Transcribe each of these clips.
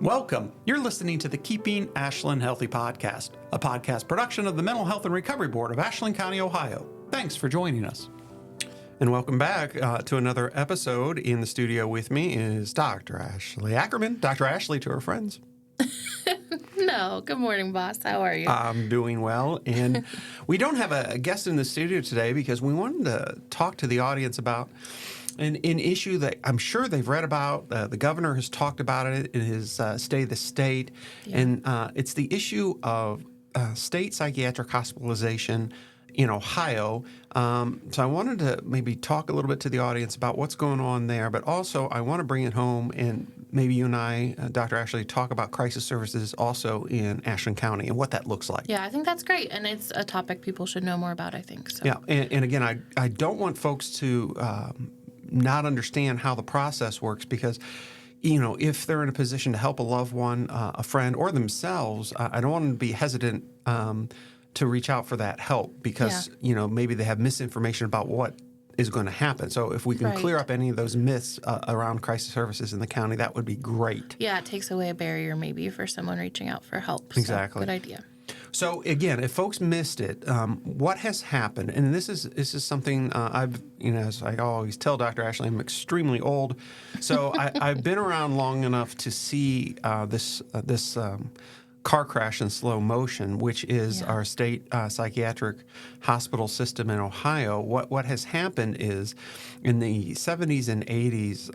Welcome. You're listening to the Keeping Ashland Healthy podcast, a podcast production of the Mental Health and Recovery Board of Ashland County, Ohio. Thanks for joining us. And welcome back to another episode. In the studio with me is Dr. Ashley Ackerman. Dr. Ashley to her friends. No. Good morning, boss. How are you? I'm doing well. And we don't have a guest in the studio today because we wanted to talk to the audience about an issue that I'm sure they've read about. The governor has talked about it in his State of the State. Yeah. And it's the issue of state psychiatric hospitalization in Ohio. So I wanted to maybe talk a little bit to the audience about what's going on there, but also I want to bring it home and maybe you and I, Dr. Ashley, talk about crisis services also in Ashland County and what that looks like. Yeah, I think that's great. And it's a topic people should know more about, I think. So. Yeah, and again, I don't want folks to not understand how the process works because, you know, if they're in a position to help a loved one, a friend, or themselves, I don't want them to be hesitant to reach out for that help because, you know, maybe they have misinformation about what is going to happen. So if we can clear up any of those myths around crisis services in the county, that would be great. Yeah, it takes away a barrier maybe for someone reaching out for help. Exactly. So, good idea. So again, if folks missed it, what has happened? And this is something I've, you know, as I always tell Dr. Ashley, I'm extremely old, so I've been around long enough to see this car crash in slow motion, which is our state psychiatric hospital system in Ohio. What has happened is in the 70s and 80s,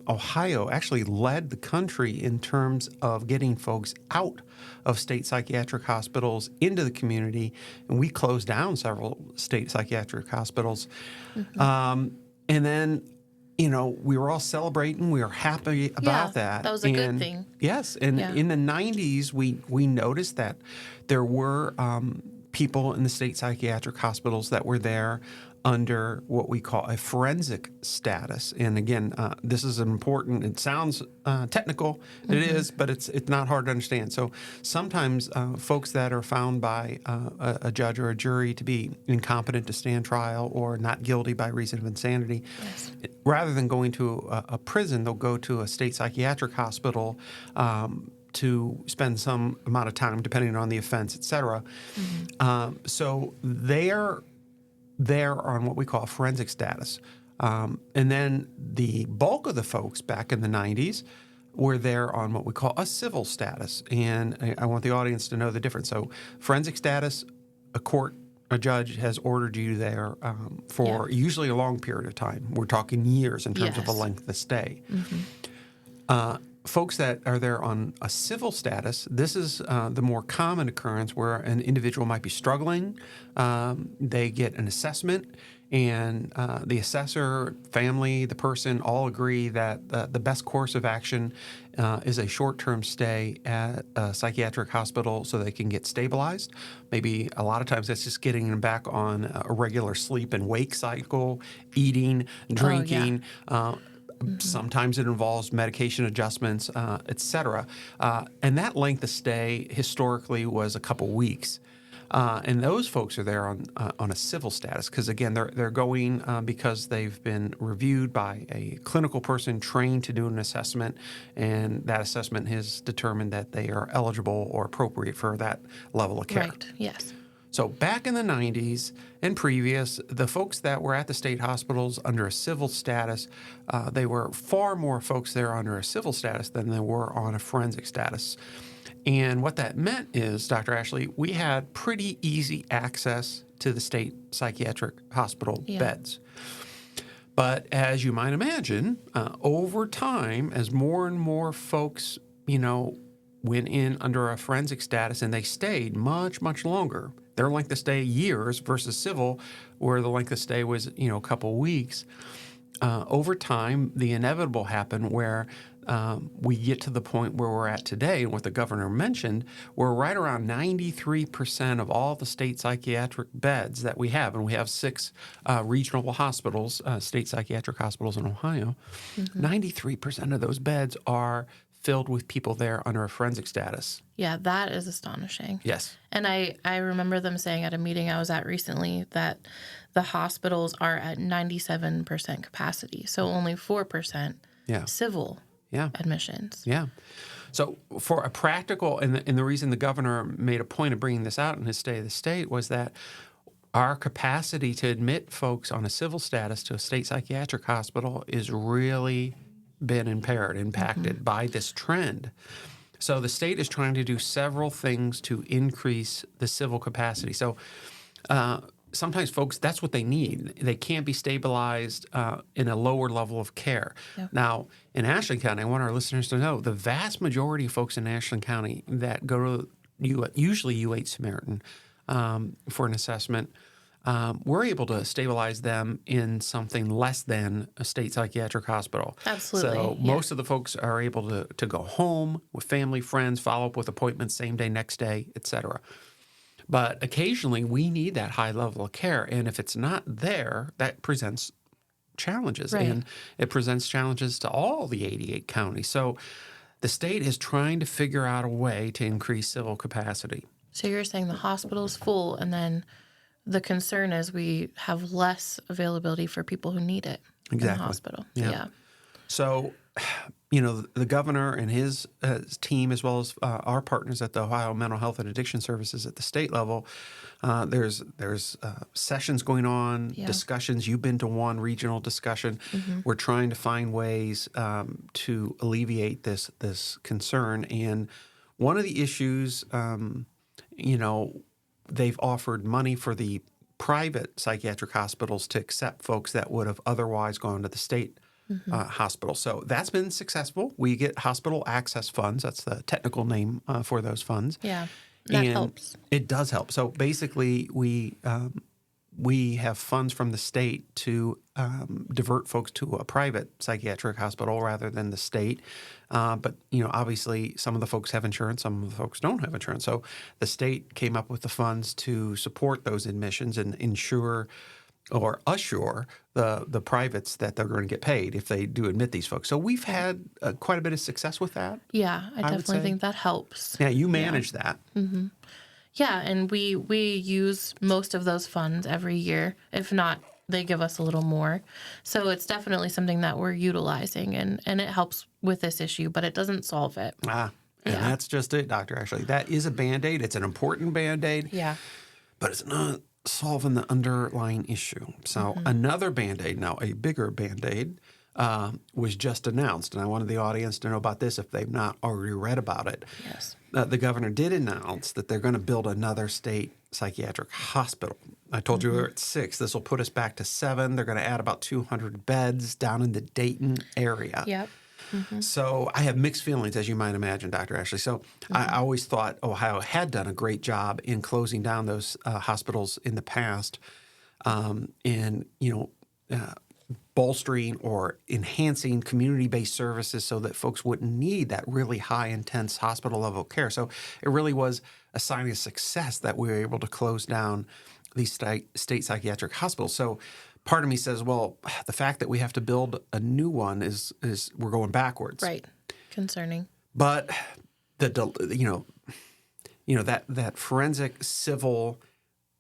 Ohio actually led the country in terms of getting folks out of state psychiatric hospitals into the community, and we closed down several state psychiatric hospitals. And then, you know, we were all celebrating. We were happy about that. That was a good thing. Yes. And in the 90s, we noticed that there were people in the state psychiatric hospitals that were there under what we call a forensic status. And again, this is important. It sounds technical. It is, but it's not hard to understand. So sometimes folks that are found by a judge or a jury to be incompetent to stand trial or not guilty by reason of insanity, rather than going to a prison, they'll go to a state psychiatric hospital to spend some amount of time, depending on the offense, et cetera. So they're on what we call forensic status. And then the bulk of the folks back in the 90s were there on what we call a civil status. And I want the audience to know the difference. So forensic status, a judge has ordered you there for usually a long period of time. We're talking years in terms of a length of stay. Folks that are there on a civil status, this is the more common occurrence where an individual might be struggling. They get an assessment, and the assessor, family, the person all agree that the best course of action is a short-term stay at a psychiatric hospital so they can get stabilized. Maybe a lot of times that's just getting them back on a regular sleep and wake cycle, eating, drinking. Sometimes it involves medication adjustments, et cetera. And that length of stay historically was a couple weeks. And those folks are there on a civil status because, again, they're going because they've been reviewed by a clinical person trained to do an assessment, and that assessment has determined that they are eligible or appropriate for that level of care. Right, yes. So back in the 90s and previous, the folks that were at the state hospitals under a civil status, they were far more folks there under a civil status than there were on a forensic status. And what that meant is, Dr. Ashley, we had pretty easy access to the state psychiatric hospital beds. But as you might imagine, over time, as more and more folks, you know, went in under a forensic status and they stayed much, much longer. Their length of stay years versus civil, where the length of stay was, you know, a couple weeks. Over time, the inevitable happened where we get to the point where we're at today, and what the governor mentioned, we're right around 93% of all the state psychiatric beds that we have, and we have 6 regional hospitals, state psychiatric hospitals in Ohio. 93% of those beds are filled with people there under a forensic status. Yeah, that is astonishing. Yes. And I remember them saying at a meeting I was at recently that the hospitals are at 97% capacity, so only 4% civil admissions. Yeah. So for a practical, and the reason the governor made a point of bringing this out in his State of the State was that our capacity to admit folks on a civil status to a state psychiatric hospital is really been impacted by this trend. So the state is trying to do several things to increase the civil capacity. So sometimes folks, that's what they need. They can't be stabilized in a lower level of care. Yep. Now, in Ashland County, I want our listeners to know the vast majority of folks in Ashland County that go to usually UH Samaritan for an assessment, we're able to stabilize them in something less than a state psychiatric hospital. Absolutely. So most of the folks are able to go home with family, friends, follow up with appointments same day, next day, et cetera. But occasionally we need that high level of care. And if it's not there, that presents challenges. Right. And it presents challenges to all the 88 counties. So the state is trying to figure out a way to increase civil capacity. So you're saying the hospital's full, and then the concern is we have less availability for people who need it in the hospital. Yeah. So, the governor and his team, as well as our partners at the Ohio Mental Health and Addiction Services at the state level, there's sessions going on, discussions. You've been to one regional discussion. We're trying to find ways to alleviate this concern. And one of the issues, they've offered money for the private psychiatric hospitals to accept folks that would have otherwise gone to the state hospital. So that's been successful. We get hospital access funds. That's the technical name for those funds. Yeah, that helps. It does help. So basically, we have funds from the state to divert folks to a private psychiatric hospital rather than the state. But, obviously some of the folks have insurance, some of the folks don't have insurance. So the state came up with the funds to support those admissions and ensure or assure the privates that they're going to get paid if they do admit these folks. So we've had quite a bit of success with that. Yeah, I definitely think that helps. Yeah, you manage that. Mm-hmm. Yeah, and we use most of those funds every year. If not, they give us a little more. So it's definitely something that we're utilizing, and it helps with this issue, but it doesn't solve it. And that's just it, Dr. Ashley. That is a Band-Aid. It's an important Band-Aid. Yeah. But it's not solving the underlying issue. So another Band-Aid, now a bigger Band-Aid, was just announced. And I wanted the audience to know about this if they've not already read about it. Yes. The governor did announce that they're going to build another state psychiatric hospital. I told you we were at 6. This will put us back to 7. They're going to add about 200 beds down in the Dayton area. Yep. So I have mixed feelings, as you might imagine, Dr. Ashley. So I always thought Ohio had done a great job in closing down those hospitals in the past, and bolstering or enhancing community-based services so that folks wouldn't need that really high, intense hospital-level care. So it really was a sign of success that we were able to close down these state psychiatric hospitals. So part of me says, well, the fact that we have to build a new one is we're going backwards. Right. Concerning. But that forensic civil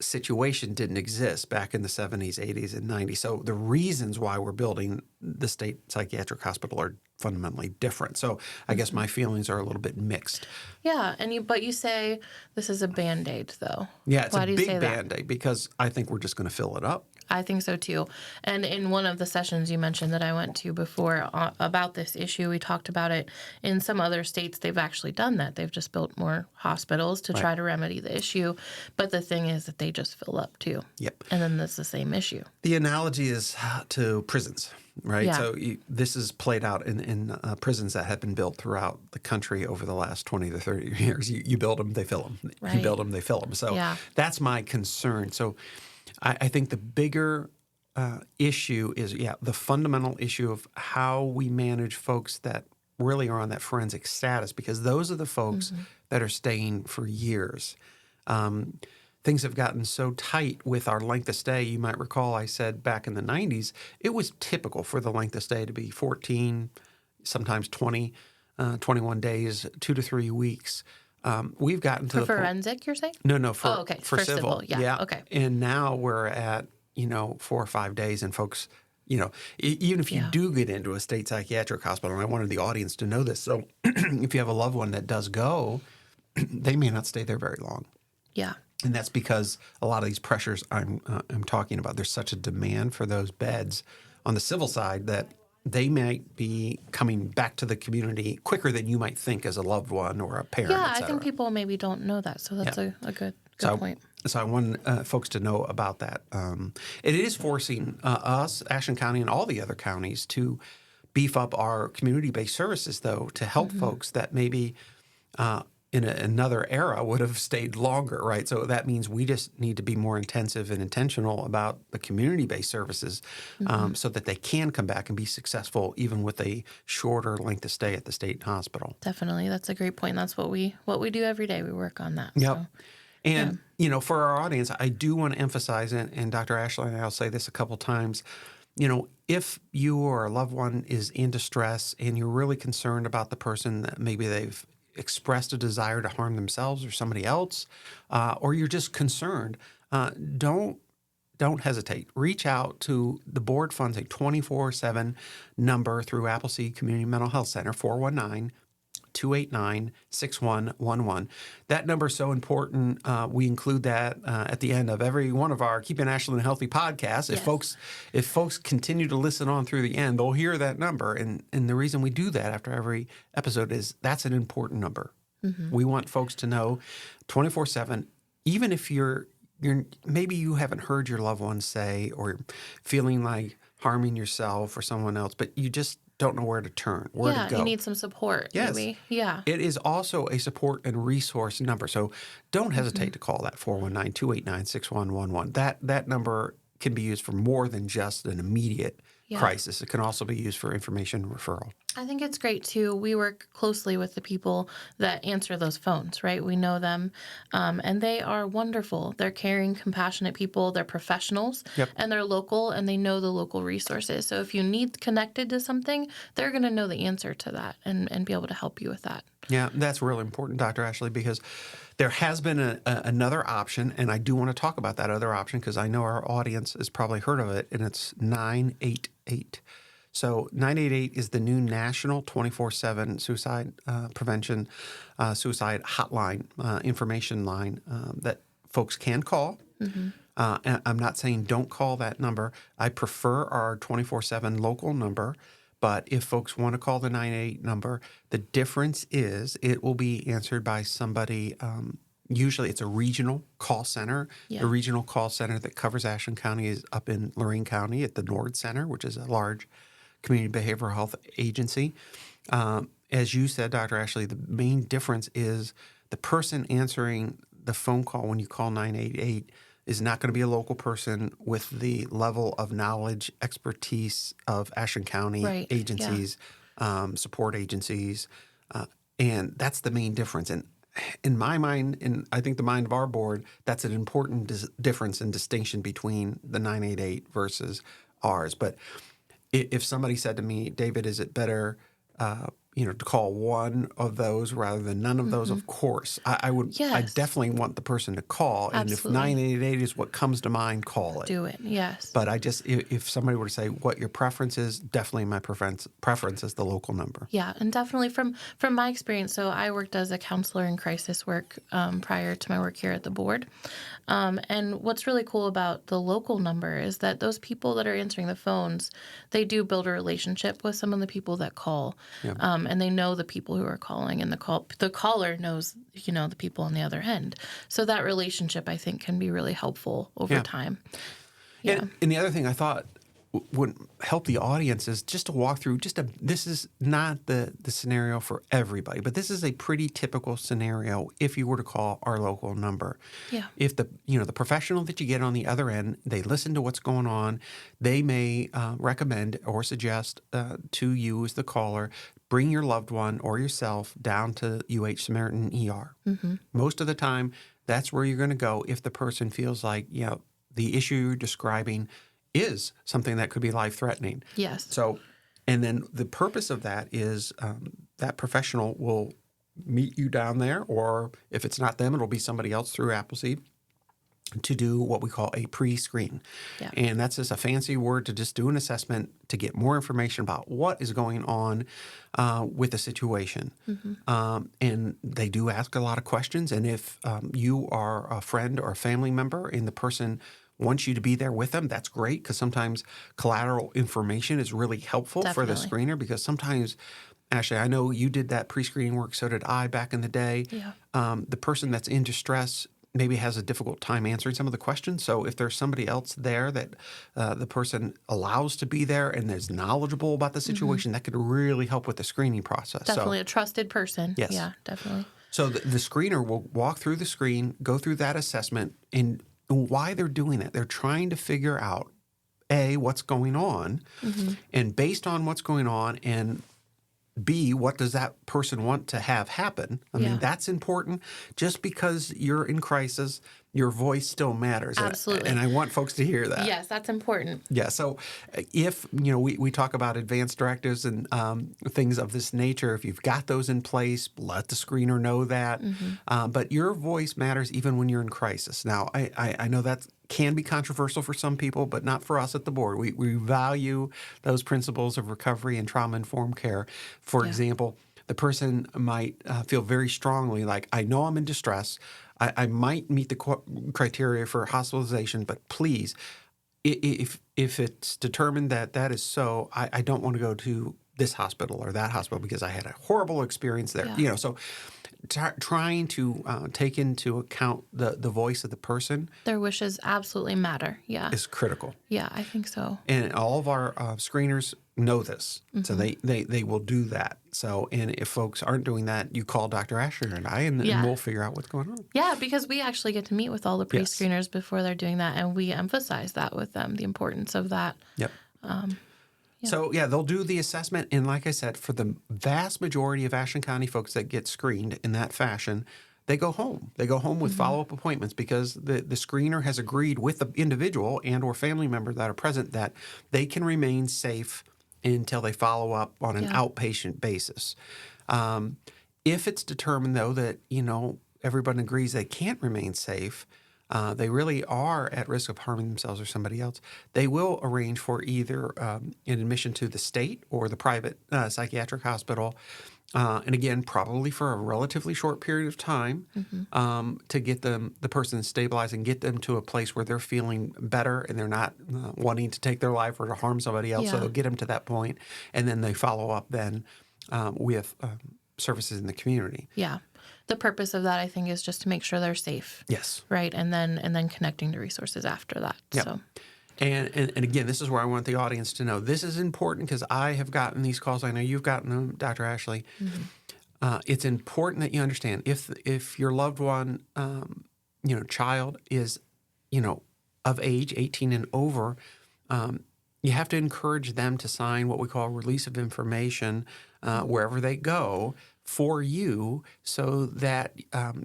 situation didn't exist back in the 70s, 80s, and 90s. So the reasons why we're building the state psychiatric hospital are fundamentally different. So I guess my feelings are a little bit mixed. Yeah, but you say this is a Band-Aid, though. Yeah, it's Why a do you big say that? Band-Aid because I think we're just going to fill it up. I think so too. And in one of the sessions you mentioned that I went to before about this issue, we talked about it. In some other states, they've actually done that. They've just built more hospitals to try to remedy the issue. But the thing is that they just fill up too. Yep. And then that's the same issue. The analogy is to prisons, right? Yeah. So this is played out in prisons that have been built throughout the country over the last 20 to 30 years. You build them, they fill them. Right. You build them, they fill them. So that's my concern. So I think the bigger issue is, the fundamental issue of how we manage folks that really are on that forensic status, because those are the folks that are staying for years. Things have gotten so tight with our length of stay. You might recall I said back in the 90s, it was typical for the length of stay to be 14, sometimes 20, 21 days, 2 to 3 weeks. We've gotten to for the forensic, point, you're saying? No, for civil. Yeah. Okay. And now we're at 4 or 5 days, and folks Even if you Yeah. do get into a state psychiatric hospital, and I wanted the audience to know this, so if you have a loved one that does go, they may not stay there very long. Yeah. And that's because a lot of these pressures I'm talking about, there's such a demand for those beds on the civil side that they might be coming back to the community quicker than you might think as a loved one or a parent, Yeah, et I cetera. think people maybe don't know that, so that's a good point. So I want folks to know about that. It is forcing us, Ashland County, and all the other counties to beef up our community-based services, though, to help folks that maybe in another era would have stayed longer, right? So that means we just need to be more intensive and intentional about the community-based services so that they can come back and be successful even with a shorter length of stay at the state hospital. Definitely, that's a great point. That's what we do every day. We work on that. Yep. So. And, for our audience, I do want to emphasize, and Dr. Ashland, I'll say this a couple times, if you or a loved one is in distress and you're really concerned about the person that maybe they've expressed a desire to harm themselves or somebody else, or you're just concerned, don't hesitate. Reach out to the board funds a 24/7 number through Appleseed Community Mental Health Center, 419-289-6111. That number is so important. We include that at the end of every one of our Keeping Ashland Healthy podcasts. Yes. If folks continue to listen on through the end, they'll hear that number. And the reason we do that after every episode is that's an important number. We want folks to know 24/7, even if you're maybe you haven't heard your loved one say or feeling like harming yourself or someone else, but you just don't know where to turn, where to go. You need some support. Yes. Maybe. Yeah. It is also a support and resource number. So don't hesitate to call that 419-289-6111. That number can be used for more than just an immediate crisis. It can also be used for information referral. I think it's great, too. We work closely with the people that answer those phones, right? We know them, and they are wonderful. They're caring, compassionate people. They're professionals, and they're local, and they know the local resources. So if you need connected to something, they're going to know the answer to that and be able to help you with that. Yeah, that's really important, Dr. Ashley, because there has been another option, and I do want to talk about that other option because I know our audience has probably heard of it, and it's 988. So 988 is the new national 24/7 suicide prevention, suicide hotline, information line that folks can call. And I'm not saying don't call that number. I prefer our 24/7 local number. But if folks want to call the 988 number, the difference is it will be answered by somebody. Usually it's a regional call center. Yeah. The regional call center that covers Ashland County is up in Lorain County at the Nord Center, which is a large community behavioral health agency. As you said, Dr. Ashley, the main difference is the person answering the phone call when you call 988 is not going to be a local person with the level of knowledge, expertise of Ashland County agencies, support agencies, and that's the main difference. And in my mind, and I think the mind of our board, that's an important difference and distinction between the 988 versus ours. But if somebody said to me, David, is it better to call one of those rather than none of those, of course. I would. Yes. I definitely want the person to call. And Absolutely. if 988 is what comes to mind, call it. Do it, yes. But I just, if somebody were to say what your preference is, definitely my preference is the local number. Yeah, and definitely from my experience, so I worked as a counselor in crisis work prior to my work here at the board. And what's really cool about the local number is that those people that are answering the phones, they do build a relationship with some of the people that call. Yeah. And they know the people who are calling, and the caller knows, the people on the other end. So that relationship, I think, can be really helpful over time. Yeah. And the other thing I thought would help the audience is just to walk through this is not the scenario for everybody, but this is a pretty typical scenario if you were to call our local number. Yeah. If the professional that you get on the other end, they listen to what's going on, they may recommend or suggest to you as the caller, bring your loved one or yourself down to UH Samaritan ER. Mm-hmm. Most of the time, that's where you're going to go if the person feels like, the issue you're describing is something that could be life-threatening. Yes. So, and then the purpose of that is that professional will meet you down there, or if it's not them, it'll be somebody else through Appleseed, to do what we call a pre-screen. Yeah. And that's just a fancy word to just do an assessment to get more information about what is going on with the situation. And they do ask a lot of questions. And if you are a friend or a family member and the person wants you to be there with them, that's great, because sometimes collateral information is really helpful for the Definitely. screener, because sometimes, Ashley, I know you did that pre-screening work, so did I back in the day. Yeah. The person that's in distress maybe has a difficult time answering some of the questions. So if there's somebody else there that the person allows to be there and is knowledgeable about the situation, that could really help with the screening process. Definitely a trusted person. Yes. Yeah, definitely. So the screener will walk through the screen, go through that assessment, and why they're doing it. They're trying to figure out, A, what's going on, and based on what's going on, and B, what does that person want to have happen? I mean, that's important. Just because you're in crisis, your voice still matters. Absolutely. And I want folks to hear that. Yes, that's important. Yeah. So if, we talk about advanced directives and things of this nature, if you've got those in place, let the screener know that. But your voice matters even when you're in crisis. Now, I know that can be controversial for some people, but not for us at the board. We value those principles of recovery and trauma-informed care. For example, the person might feel very strongly like, I know I'm in distress. I might meet the criteria for hospitalization, but please, if it's determined that that is so, I don't want to go to this hospital or that hospital because I had a horrible experience there. Yeah. So trying to take into account the voice of the person Their wishes absolutely matter. Yeah. is critical. Yeah, I think so. And all of our screeners know this, so they will do that. So, and if folks aren't doing that, you call Dr. Asher and I, and we'll figure out what's going on. Yeah, because we actually get to meet with all the pre-screeners before they're doing that, and we emphasize that with them, the importance of that. Yep. So, they'll do the assessment. And like I said, for the vast majority of Ashland County folks that get screened in that fashion, they go home. They go home with follow-up appointments because the screener has agreed with the individual and or family member that are present that they can remain safe until they follow up on an outpatient basis. If it's determined, though, that, everyone agrees they can't remain safe, they really are at risk of harming themselves or somebody else, they will arrange for either an admission to the state or the private psychiatric hospital, and again, probably for a relatively short period of time, to get the person stabilized and get them to a place where they're feeling better and they're not wanting to take their life or to harm somebody else. So they'll get them to that point, and then they follow up then with services in the community. Yeah. The purpose of that, I think, is just to make sure they're safe. Yes. Right, and then connecting to resources after that. Yep. So. And again, this is where I want the audience to know. This is important because I have gotten these calls. I know you've gotten them, Dr. Ashley. It's important that you understand if your loved one, child is, of age 18 and over, you have to encourage them to sign what we call release of information wherever they go for you, so that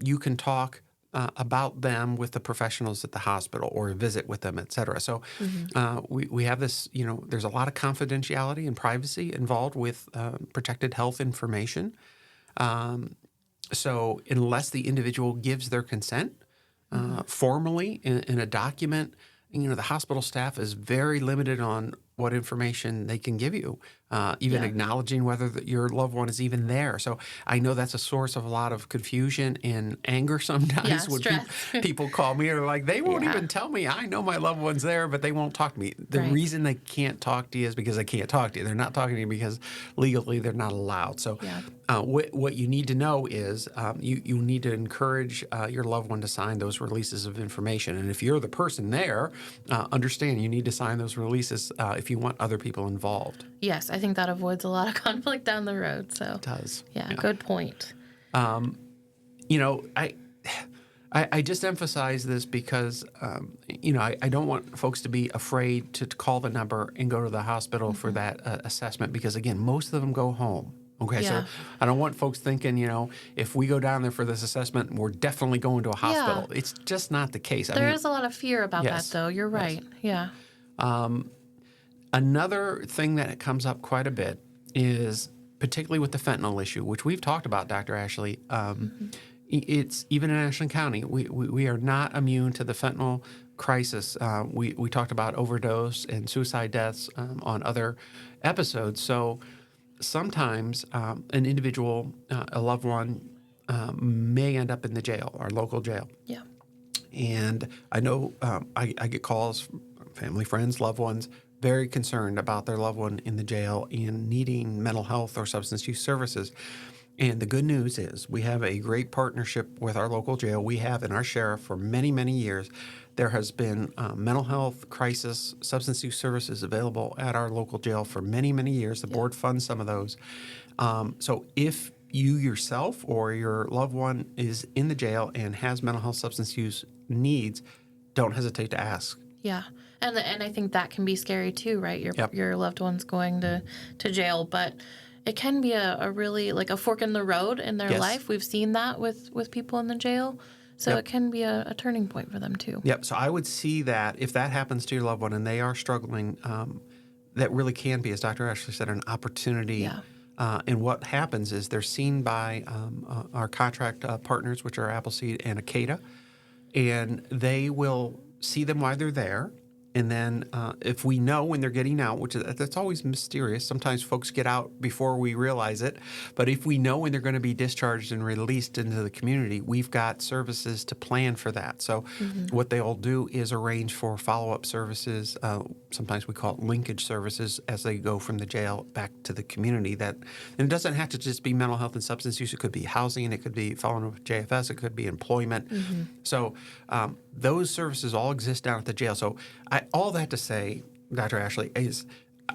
you can talk about them with the professionals at the hospital or visit with them, et cetera. So we have this, there's a lot of confidentiality and privacy involved with protected health information. So unless the individual gives their consent formally in a document, the hospital staff is very limited on what information they can give you, even acknowledging whether your loved one is even there. So I know that's a source of a lot of confusion and anger sometimes when people call me and are like, they won't even tell me. I know my loved one's there, but they won't talk to me. The reason they can't talk to you is because they can't talk to you. They're not talking to you because legally they're not allowed. So what you need to know is you need to encourage your loved one to sign those releases of information. And if you're the person there, understand you need to sign those releases if you want other people involved. Yes, I think that avoids a lot of conflict down the road. So It does. Yeah, good point. I just emphasize this because, I don't want folks to be afraid to call the number and go to the hospital for that assessment because, again, most of them go home. Okay, so I don't want folks thinking, if we go down there for this assessment, we're definitely going to a hospital. It's just not the case. There is a lot of fear about that, though. You're right. Yeah. Another thing that comes up quite a bit is, particularly with the fentanyl issue, which we've talked about, Dr. Ashley, It's even in Ashland County, we are not immune to the fentanyl crisis. We talked about overdose and suicide deaths on other episodes. So sometimes an individual, a loved one, may end up in the jail, our local jail. Yeah. And I know I get calls from family, friends, loved ones, very concerned about their loved one in the jail and needing mental health or substance use services. And the good news is we have a great partnership with our local jail. We have in our sheriff for many, many years. There has been mental health, crisis, substance use services available at our local jail for many, many years. The board funds some of those. So if you yourself or your loved one is in the jail and has mental health, substance use needs, don't hesitate to ask. Yeah. And I think that can be scary too, right? Your loved one's going to jail, but it can be a really like a fork in the road in their life. We've seen that with people in the jail. So it can be a turning point for them too. Yep. So I would see that if that happens to your loved one and they are struggling, that really can be, as Dr. Ashley said, an opportunity. Yeah. And what happens is they're seen by our contract partners, which are Appleseed and Acada, and they will see them while they're there. And then if we know when they're getting out, that's always mysterious. Sometimes folks get out before we realize it. But if we know when they're going to be discharged and released into the community, we've got services to plan for that. So what they'll do is arrange for follow-up services. Sometimes we call it linkage services as they go from the jail back to the community. And it doesn't have to just be mental health and substance use. It could be housing. It could be following up with JFS. It could be employment. So those services all exist down at the jail. So all that to say, Dr. Ashley, is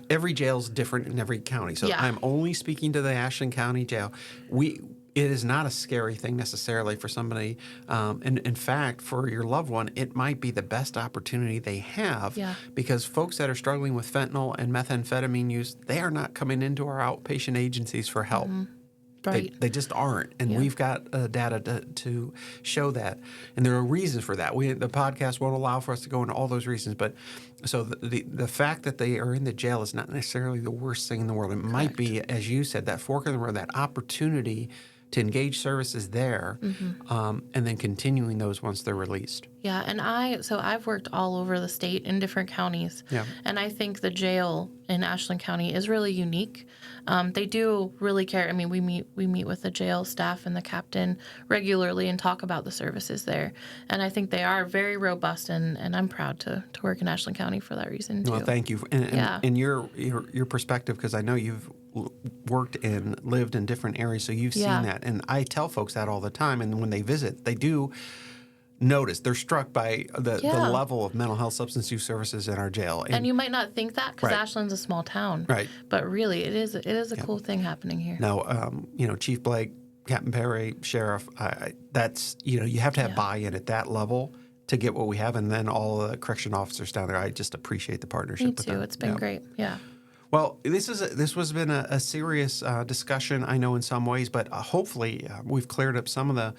every jail is different in every county. So I'm only speaking to the Ashland County Jail. It is not a scary thing necessarily for somebody. And in fact, for your loved one, it might be the best opportunity they have because folks that are struggling with fentanyl and methamphetamine use, they are not coming into our outpatient agencies for help. Right. They just aren't. And we've got data to show that. And there are reasons for that. The podcast won't allow for us to go into all those reasons. But so the fact that they are in the jail is not necessarily the worst thing in the world. It might be, as you said, that fork in the road, that opportunity to engage services there and then continuing those once they're released. Yeah, and I've worked all over the state in different counties. Yeah. And I think the jail in Ashland County is really unique. They do really care. I mean, we meet with the jail staff and the captain regularly and talk about the services there. And I think they are very robust, and I'm proud to work in Ashland County for that reason too. Well, thank you. And your perspective, because I know you've worked and lived in different areas, so you've seen that. And I tell folks that all the time. And when they visit, they do notice, they're struck by the level of mental health substance use services in our jail. And you might not think that because Ashland's a small town. Right. But really, it is a cool thing happening here. Now, Chief Blake, Captain Perry, Sheriff, that's, you have to have buy-in at that level to get what we have. And then all the correction officers down there, I just appreciate the partnership with them. Me too. It's been great. Yeah. Well, this has been a serious discussion, I know, in some ways, but hopefully we've cleared up some of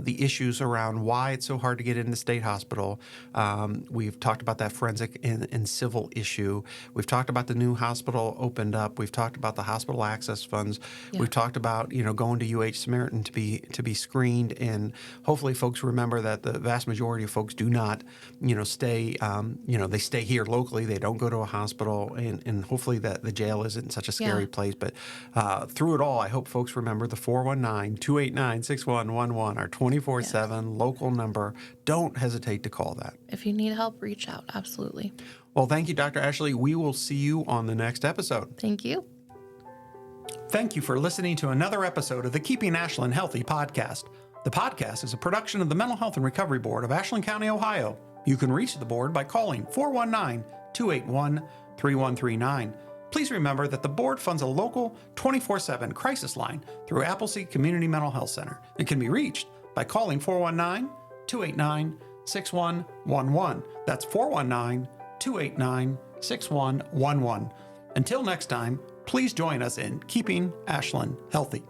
the issues around why it's so hard to get into the state hospital. We've talked about that forensic and civil issue. We've talked about the new hospital opened up. We've talked about the hospital access funds. Yeah. We've talked about going to UH Samaritan to be screened, and hopefully folks remember that the vast majority of folks do not stay they stay here locally. They don't go to a hospital, and hopefully that the jail isn't such a scary place. But through it all, I hope folks remember the 419-289-6111, our 24/7 local number. Don't hesitate to call that. If you need help, reach out. Absolutely. Well, thank you, Dr. Ashley. We will see you on the next episode. Thank you. Thank you for listening to another episode of the Keeping Ashland Healthy podcast. The podcast is a production of the Mental Health and Recovery Board of Ashland County, Ohio. You can reach the board by calling 419-281-3139. Please remember that the board funds a local 24/7 crisis line through Appleseed Community Mental Health Center. It can be reached by calling 419-289-6111. That's 419-289-6111. Until next time, please join us in Keeping Ashland Healthy.